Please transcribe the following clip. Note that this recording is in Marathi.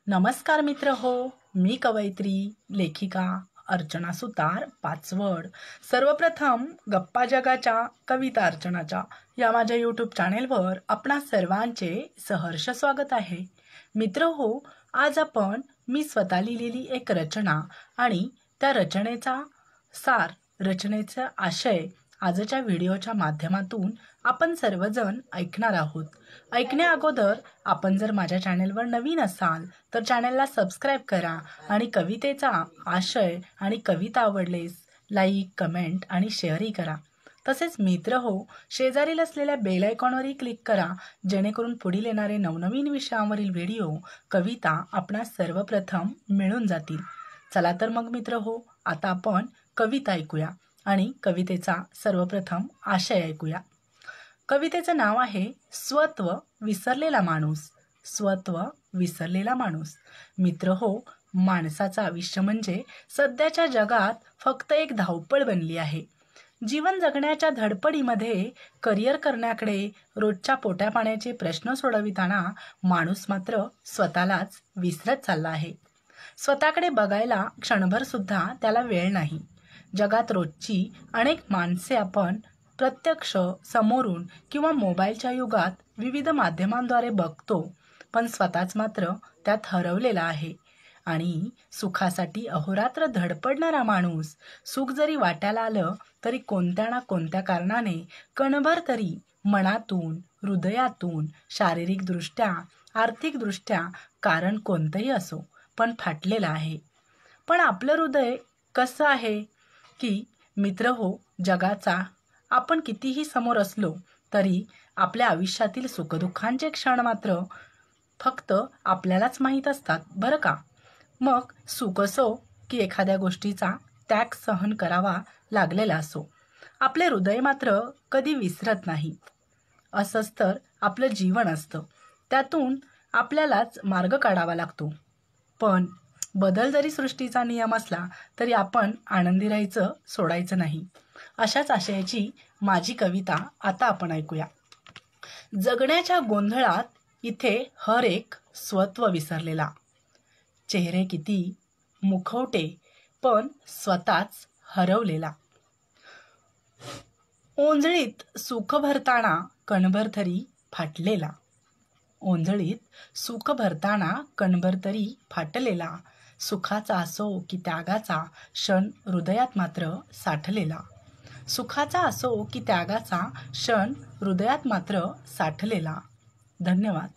नमस्कार मित्र हो, मी कवयित्री लेखिका अर्चना सुतार पाचवड। सर्वप्रथम गप्पा जगाच्या कविता अर्चनाच्या या माझ्या यूट्यूब चॅनेलवर आपणा सर्वांचे सहर्ष स्वागत आहे। मित्र हो, आज आपण मी स्वतः लिहिलेली एक रचना आणि त्या रचनेचा सार, रचनेचा आशय आजच्या व्हिडिओच्या माध्यमातून आपण सर्वजण ऐकणार आहोत। ऐकण्या अगोदर आपण जर माझ्या चॅनेलवर नवीन असाल तर चॅनेलला सबस्क्राइब करा आणि कवितेचा आशय आणि कविता आवडलेस लाईक, कमेंट आणि शेअरही करा। तसेच मित्र हो, शेजारील असलेल्या बेल आयकॉनवरही क्लिक करा, जेणेकरून पुढील येणारे नवनवीन विषयांवरील व्हिडिओ, कविता आपणास सर्वप्रथम मिळून जातील। चला तर मग मित्र हो, आता आपण कविता ऐकूया आणि कवितेचा सर्वप्रथम आशय ऐकूया। कवितेचं नाव आहे स्वत्व विसरलेला माणूस। स्वत्व विसरलेला माणूस। मित्र हो, माणसाचं आयुष्य म्हणजे सध्याच्या जगात फक्त एक धावपळ बनली आहे। जीवन जगण्याच्या धडपडीमध्ये करिअर करण्याकडे, रोजच्या पोटापाण्याचे प्रश्न सोडविताना माणूस मात्र स्वतःलाच विसरत चालला आहे। स्वतःकडे बघायला क्षणभर सुद्धा त्याला वेळ नाही। जगात रोजची अनेक माणसे आपण प्रत्यक्ष, समोरून किंवा मोबाईलच्या युगात विविध माध्यमांद्वारे बघतो, पण स्वतःच मात्र त्यात हरवलेला आहे। आणि सुखासाठी अहोरात्र धडपडणारा माणूस सुख जरी वाट्याला आलं तरी कोणत्या ना कोणत्या कारणाने कणभर तरी मनातून, हृदयातून, शारीरिकदृष्ट्या, आर्थिकदृष्ट्या, कारण कोणतंही असो पण फाटलेलं आहे। पण आपलं हृदय कसं आहे की मित्र हो, जगाचा आपण कितीही समोर असलो तरी आपल्या आयुष्यातील सुखदुःखांचे क्षण मात्र फक्त आपल्यालाच माहीत असतात बरं का। मग सुख असो की एखाद्या गोष्टीचा त्याग सहन करावा लागलेला असो, आपले हृदय मात्र कधी विसरत नाही। असंच तर आपलं जीवन असतं, त्यातून आपल्यालाच मार्ग काढावा लागतो। पण बदल जरी सृष्टीचा नियम असला तरी आपण आनंदी राहायचं सोडायचं नाही। अशाच आशयाची माझी कविता आता आपण ऐकूया। जगण्याच्या गोंधळात इथे हर एक स्वत्व विसरलेला। चेहरे किती, मुखवटे, पण स्वतःच हरवलेला। ओंजळीत सुख भरताना कणभर तरी फाटलेला। ओंजळीत सुख भरताना कणभर तरी फाटलेला। सुखाचा असो की त्यागाचा क्षण हृदयात मात्र साठलेला। सुखाचा असो की त्यागाचा क्षण हृदयात मात्र साठलेला। धन्यवाद।